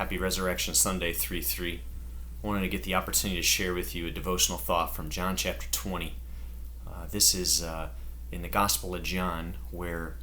Happy Resurrection Sunday 3-3. I wanted to get the opportunity to share with you a devotional thought from John chapter 20. This is in the Gospel of John, where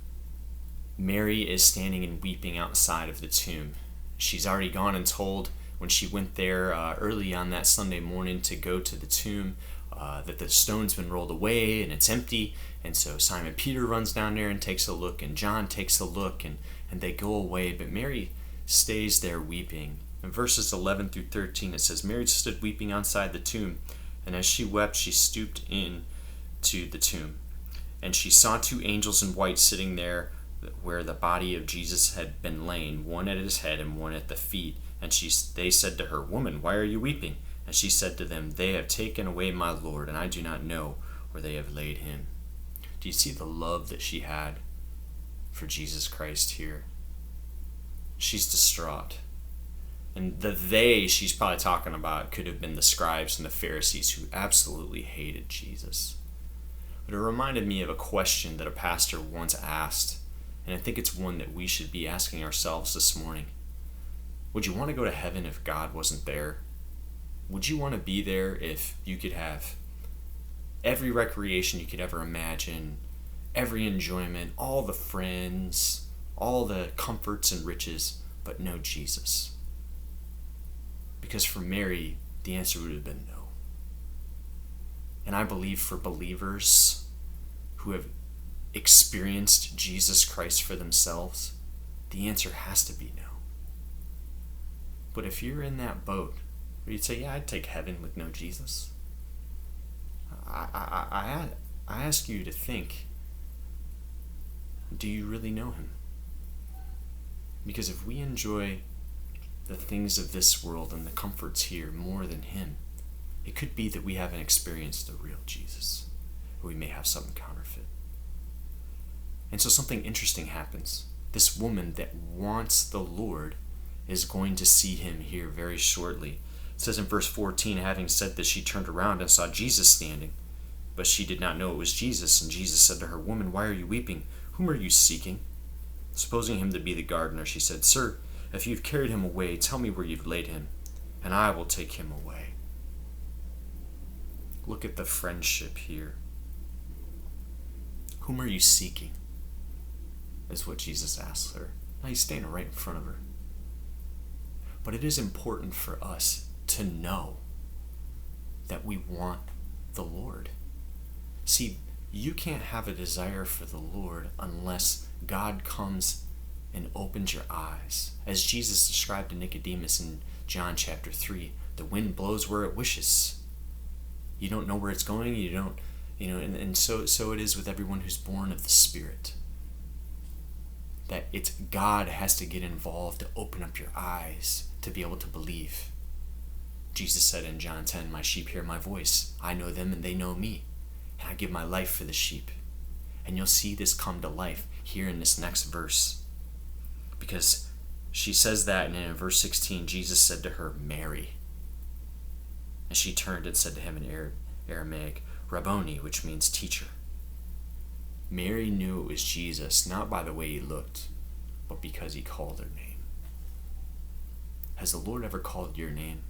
Mary is standing and weeping outside of the tomb. She's already gone and told when she went there early on that Sunday morning to go to the tomb that the stone's been rolled away and it's empty. And so Simon Peter runs down there and takes a look, and John takes a look, and they go away. But Mary stays there weeping. In verses 11 through 13, it says, Mary stood weeping outside the tomb, and as she wept, she stooped in to the tomb. And she saw two angels in white sitting there where the body of Jesus had been laid, one at his head and one at the feet. And they said to her, Woman, why are you weeping? And she said to them, They have taken away my Lord, and I do not know where they have laid him. Do you see the love that she had for Jesus Christ here? She's distraught. And the they she's probably talking about could have been the scribes and the Pharisees who absolutely hated Jesus. But it reminded me of a question that a pastor once asked, and I think it's one that we should be asking ourselves this morning. Would you want to go to heaven if God wasn't there? Would you want to be there if you could have every recreation you could ever imagine, every enjoyment, all the friends, all the comforts and riches, but no Jesus? Because for Mary, the answer would have been no. And I believe for believers who have experienced Jesus Christ for themselves, the answer has to be no. But if you're in that boat where you'd say, yeah, I'd take heaven with no Jesus, I ask you to think, do you really know him? Because if we enjoy the things of this world and the comforts here more than him, it could be that we haven't experienced the real Jesus, or we may have something counterfeit. And so something interesting happens. This woman that wants the Lord is going to see him here very shortly. It says in verse 14, having said this, she turned around and saw Jesus standing, but she did not know it was Jesus. And Jesus said to her, Woman, why are you weeping? Whom are you seeking? Supposing him to be the gardener, she said, Sir, if you've carried him away, tell me where you've laid him, and I will take him away. Look at the friendship here. Whom are you seeking? Is what Jesus asks her. Now he's standing right in front of her. But it is important for us to know that we want the Lord. See, you can't have a desire for the Lord unless God comes and opens your eyes. As Jesus described to Nicodemus in John chapter 3, the wind blows where it wishes. You don't know where it's going, and so it is with everyone who's born of the Spirit. That it's God has to get involved to open up your eyes to be able to believe. Jesus said in John 10, My sheep hear my voice. I know them and they know me. And I give my life for the sheep. And you'll see this come to life here in this next verse. Because she says that, and in verse 16, Jesus said to her, Mary. And she turned and said to him in Aramaic, Rabboni, which means teacher. Mary knew it was Jesus, not by the way he looked, but because he called her name. Has the Lord ever called your name?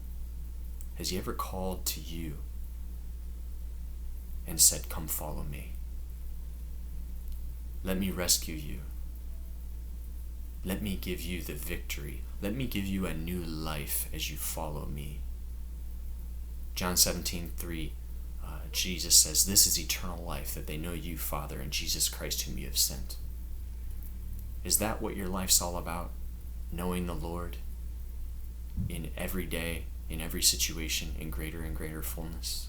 Has he ever called to you and said, Come follow me? Let me rescue you. Let me give you the victory. Let me give you a new life as you follow me. John 17:3, Jesus says, This is eternal life, that they know you, Father, and Jesus Christ whom you have sent. Is that what your life's all about? Knowing the Lord in every day, in every situation, in greater and greater fullness?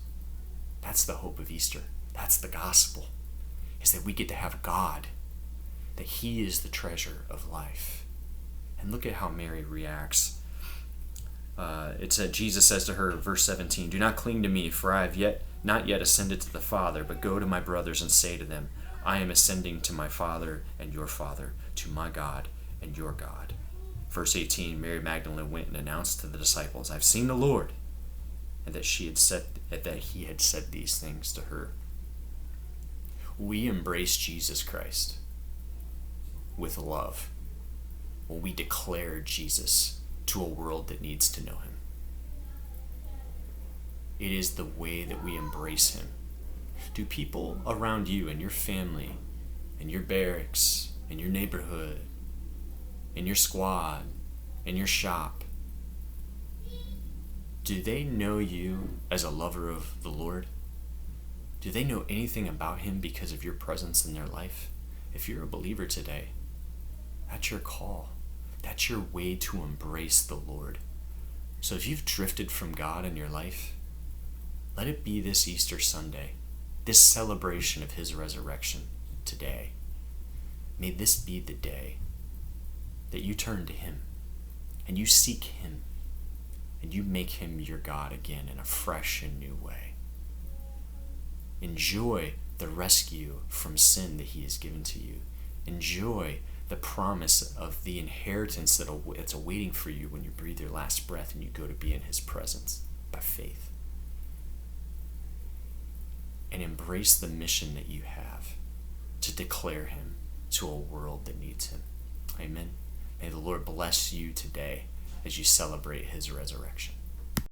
That's the hope of Easter. That's the gospel, is that we get to have God, that he is the treasure of life. And look at how Mary reacts. It said, Jesus says to her, verse 17, Do not cling to me, for I have not yet ascended to the Father, but go to my brothers and say to them, I am ascending to my Father and your Father, to my God and your God. Verse 18, Mary Magdalene went and announced to the disciples, I've seen the Lord, and that he had said these things to her. We embrace Jesus Christ with love when we declare Jesus to a world that needs to know him. It is the way that we embrace him. Do people around you and your family, in your barracks, in your neighborhood, in your squad, in your shop, do they know you as a lover of the Lord? Do they know anything about him because of your presence in their life? If you're a believer today, that's your call. That's your way to embrace the Lord. So if you've drifted from God in your life, let it be this Easter Sunday, this celebration of his resurrection today. May this be the day that you turn to him and you seek him and you make him your God again in a fresh and new way. Enjoy the rescue from sin that he has given to you. Enjoy the promise of the inheritance that's awaiting for you when you breathe your last breath and you go to be in his presence by faith. And embrace the mission that you have to declare him to a world that needs him. Amen. May the Lord bless you today as you celebrate his resurrection.